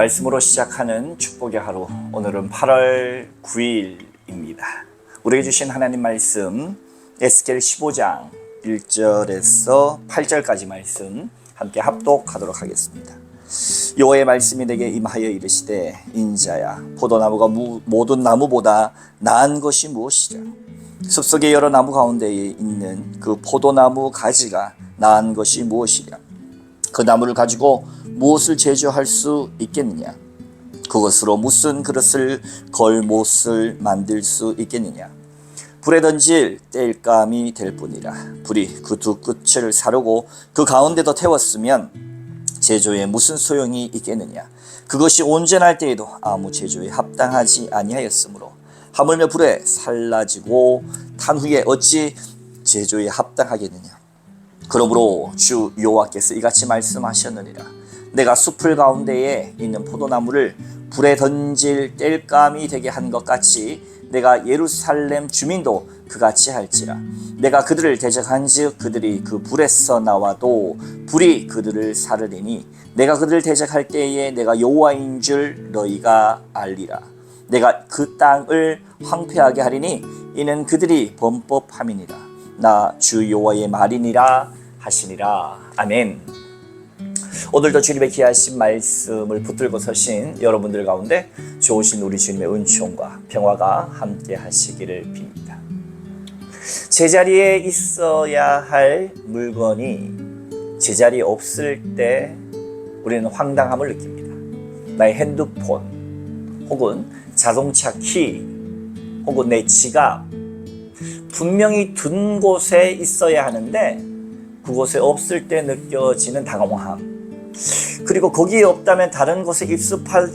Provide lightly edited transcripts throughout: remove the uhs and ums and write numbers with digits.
말씀으로 시작하는 축복의 하루, 오늘은 8월 9일입니다. 우리에게 주신 하나님 말씀 에스겔 15장 1절에서 8절까지 말씀 함께 합독하도록 하겠습니다. 여호와의 말씀이 내게 임하여 이르시되, 인자야, 포도나무가 모든 나무보다 나은 것이 무엇이랴? 숲속의 여러 나무 가운데에 있는 그 포도나무 가지가 나은 것이 무엇이랴? 그 나무를 가지고 무엇을 제조할 수 있겠느냐? 그것으로 무슨 그릇을 걸못을 만들 수 있겠느냐? 불에 던질 땔감이 될 뿐이라. 불이 그 두 끝을 사르고 그 가운데도 태웠으면 제조에 무슨 소용이 있겠느냐? 그것이 온전할 때에도 아무 제조에 합당하지 아니하였으므로 하물며 불에 살라지고 탄 후에 어찌 제조에 합당하겠느냐? 그러므로 주 여호와께서 이같이 말씀하셨느니라. 내가 숲을 가운데에 있는 포도나무를 불에 던질 땔감이 되게 한 것 같이 내가 예루살렘 주민도 그같이 할지라. 내가 그들을 대적한즉 그들이 그 불에서 나와도 불이 그들을 사르리니 내가 그들을 대적할 때에 내가 여호와인 줄 너희가 알리라. 내가 그 땅을 황폐하게 하리니 이는 그들이 범법함이니라. 나 주 여호와의 말이니라 하시니라. 아멘. 오늘도 주님의 귀하신 말씀을 붙들고 서신 여러분들 가운데 좋으신 우리 주님의 은총과 평화가 함께 하시기를 빕니다. 제자리에 있어야 할 물건이 제자리에 없을 때 우리는 황당함을 느낍니다. 나의 핸드폰 혹은 자동차 키 혹은 내 지갑, 분명히 둔 곳에 있어야 하는데 그곳에 없을 때 느껴지는 당황함, 그리고 거기에 없다면 다른 곳에 입습할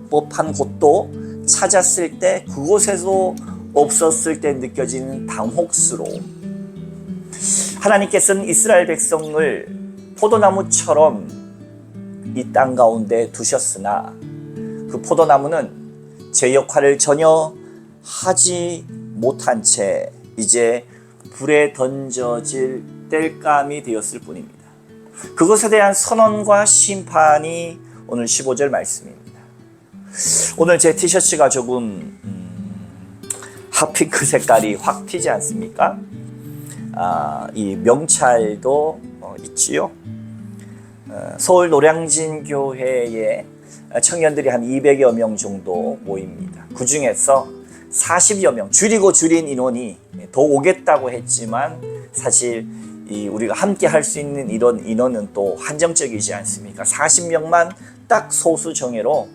법한 곳도 찾았을 때 그곳에도 없었을 때 느껴지는 당혹스러움. 하나님께서는 이스라엘 백성을 포도나무처럼 이 땅 가운데 두셨으나 그 포도나무는 제 역할을 전혀 하지 못한 채 이제 불에 던져질 땔감이 되었을 뿐입니다. 그것에 대한 선언과 심판이 오늘 15절 말씀입니다. 오늘 제 티셔츠가 조금 핫핑크 색깔이 확 튀지 않습니까? 이 명찰도 있지요. 서울 노량진 교회에 청년들이 한 200여 명 정도 모입니다. 그 중에서 40여 명, 줄인 인원이 더 오겠다고 했지만 사실 우리가 함께 할 수 있는 이런 인원은 또 한정적이지 않습니까? 40명만 딱 소수 정예로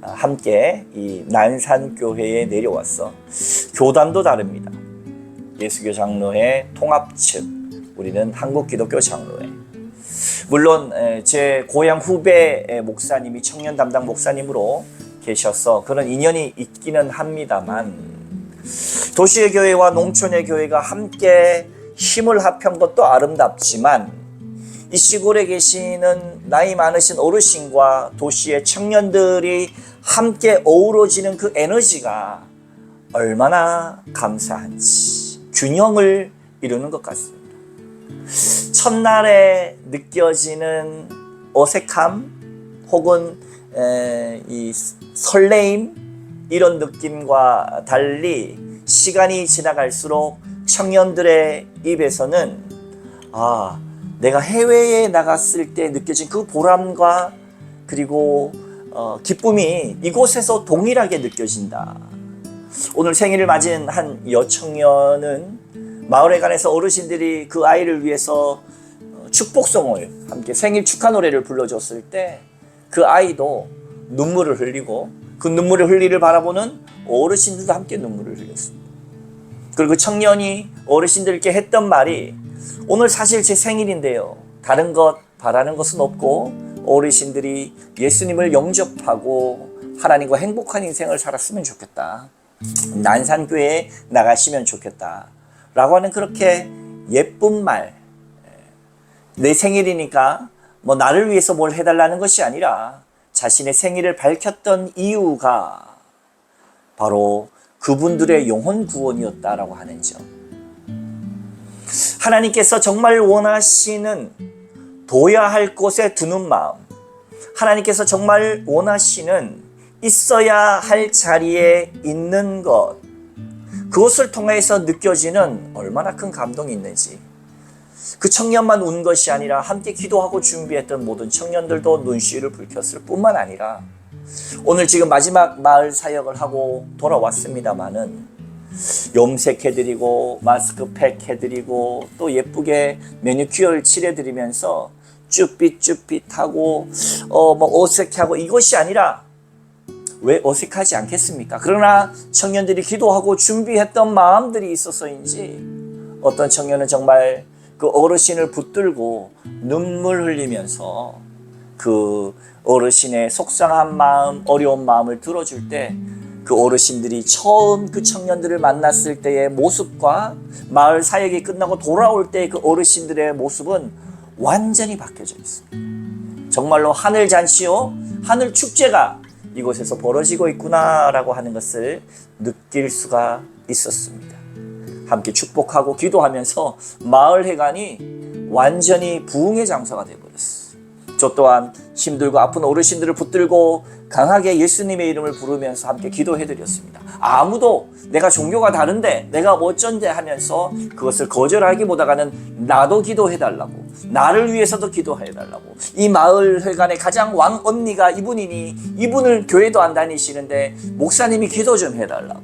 함께 이 난산교회에 내려왔어. 교단도 다릅니다. 예수교 장로회 통합측, 우리는 한국기독교 장로회. 물론 제 고향 후배 목사님이 청년 담당 목사님으로 계셔서 그런 인연이 있기는 합니다만, 도시의 교회와 농촌의 교회가 함께 힘을 합한 것도 아름답지만 이 시골에 계시는 나이 많으신 어르신과 도시의 청년들이 함께 어우러지는 그 에너지가 얼마나 감사한지 균형을 이루는 것 같습니다. 첫날에 느껴지는 어색함 혹은 이 설레임, 이런 느낌과 달리 시간이 지나갈수록 청년들의 입에서는 내가 해외에 나갔을 때 느껴진 그 보람과 그리고 기쁨이 이곳에서 동일하게 느껴진다. 오늘 생일을 맞은 한 여청년은 마을에 관해서 어르신들이 그 아이를 위해서 축복송을 함께 생일 축하 노래를 불러줬을 때 그 아이도 눈물을 흘리고 그 눈물을 흘리를 바라보는 어르신들도 함께 눈물을 흘렸습니다. 그리고 청년이 어르신들께 했던 말이, 오늘 사실 제 생일인데요, 다른 것 바라는 것은 없고 어르신들이 예수님을 영접하고 하나님과 행복한 인생을 살았으면 좋겠다, 난산교회에 나가시면 좋겠다 라고 하는 그렇게 예쁜 말. 내 생일이니까 뭐 나를 위해서 뭘 해달라는 것이 아니라 자신의 생일을 밝혔던 이유가 바로 그분들의 영혼 구원이었다라고 하는 점. 하나님께서 정말 원하시는 둬야 할 곳에 두는 마음, 하나님께서 정말 원하시는 있어야 할 자리에 있는 것, 그것을 통해서 느껴지는 얼마나 큰 감동이 있는지. 그 청년만 운 것이 아니라 함께 기도하고 준비했던 모든 청년들도 눈시울을 붉혔을 뿐만 아니라 오늘 지금 마지막 마을 사역을 하고 돌아왔습니다마는 염색해드리고 마스크팩 해드리고 또 예쁘게 매니큐어를 칠해드리면서 쭈삣쭈삣하고 어색하고 이것이 아니라 왜 어색하지 않겠습니까? 그러나 청년들이 기도하고 준비했던 마음들이 있어서인지 어떤 청년은 정말 그 어르신을 붙들고 눈물 흘리면서 그 어르신의 속상한 마음, 어려운 마음을 들어줄 때 그 어르신들이 처음 그 청년들을 만났을 때의 모습과 마을 사역이 끝나고 돌아올 때 그 어르신들의 모습은 완전히 바뀌어져 있습니다. 정말로 하늘 잔치요, 하늘 축제가 이곳에서 벌어지고 있구나라고 하는 것을 느낄 수가 있었습니다. 함께 축복하고 기도하면서 마을 회관이 완전히 부흥의 장소가 되어버렸어요. 저 또한 힘들고 아픈 어르신들을 붙들고 강하게 예수님의 이름을 부르면서 함께 기도해드렸습니다. 아무도 내가 종교가 다른데 내가 어쩐데 하면서 그것을 거절하기보다는 나도 기도해달라고, 나를 위해서도 기도해달라고, 이 마을 회관의 가장 왕 언니가 이분이니 이분을 교회도 안 다니시는데 목사님이 기도 좀 해달라고.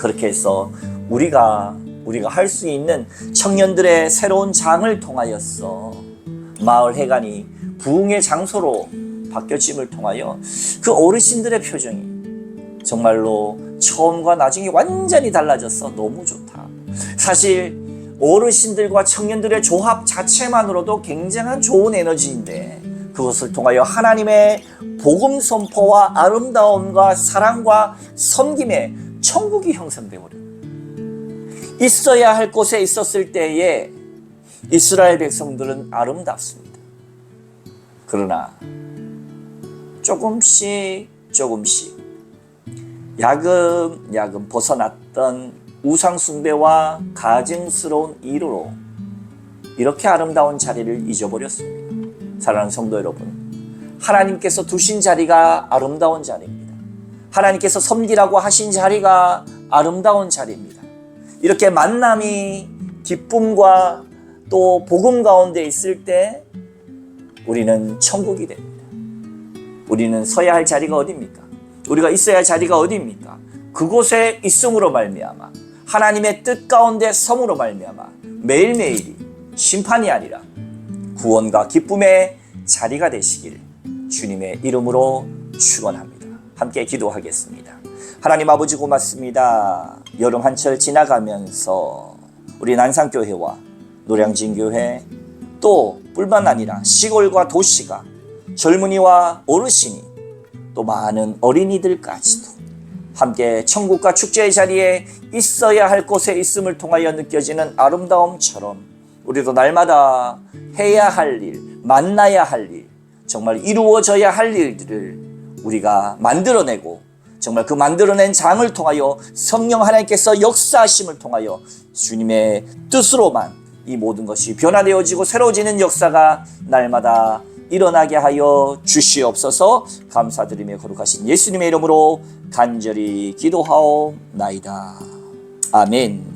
그렇게 해서 우리가 할 수 있는 청년들의 새로운 장을 통하여서 마을 회관이 부흥의 장소로 바뀌어짐을 통하여 그 어르신들의 표정이 정말로 처음과 나중에 완전히 달라져서 너무 좋다. 사실 어르신들과 청년들의 조합 자체만으로도 굉장한 좋은 에너지인데 그것을 통하여 하나님의 복음 선포와 아름다움과 사랑과 섬김의 천국이 형성되어 버립니다. 있어야 할 곳에 있었을 때에 이스라엘 백성들은 아름답습니다. 그러나 조금씩 야금야금 벗어났던 우상 숭배와 가증스러운 일로 이렇게 아름다운 자리를 잊어버렸습니다. 사랑하는 성도 여러분, 하나님께서 두신 자리가 아름다운 자리입니다. 하나님께서 섬기라고 하신 자리가 아름다운 자리입니다. 이렇게 만남이 기쁨과 또 복음 가운데 있을 때 우리는 천국이 됩니다. 우리는 서야 할 자리가 어디입니까? 우리가 있어야 할 자리가 어디입니까? 그곳에 있음으로 말미암아 하나님의 뜻 가운데 섬으로 말미암아 매일매일이 심판이 아니라 구원과 기쁨의 자리가 되시길 주님의 이름으로 축원합니다. 함께 기도하겠습니다. 하나님 아버지 고맙습니다. 여름 한철 지나가면서 우리 난상교회와 노량진교회 또 뿐만 아니라 시골과 도시가 젊은이와 어르신이 또 많은 어린이들까지도 함께 천국과 축제의 자리에 있어야 할 곳에 있음을 통하여 느껴지는 아름다움처럼 우리도 날마다 해야 할 일, 만나야 할 일, 정말 이루어져야 할 일들을 우리가 만들어내고 정말 그 만들어낸 장을 통하여 성령 하나님께서 역사하심을 통하여 주님의 뜻으로만 이 모든 것이 변화되어지고 새로워지는 역사가 날마다 일어나게 하여 주시옵소서. 감사드리며 거룩하신 예수님의 이름으로 간절히 기도하옵나이다. 아멘.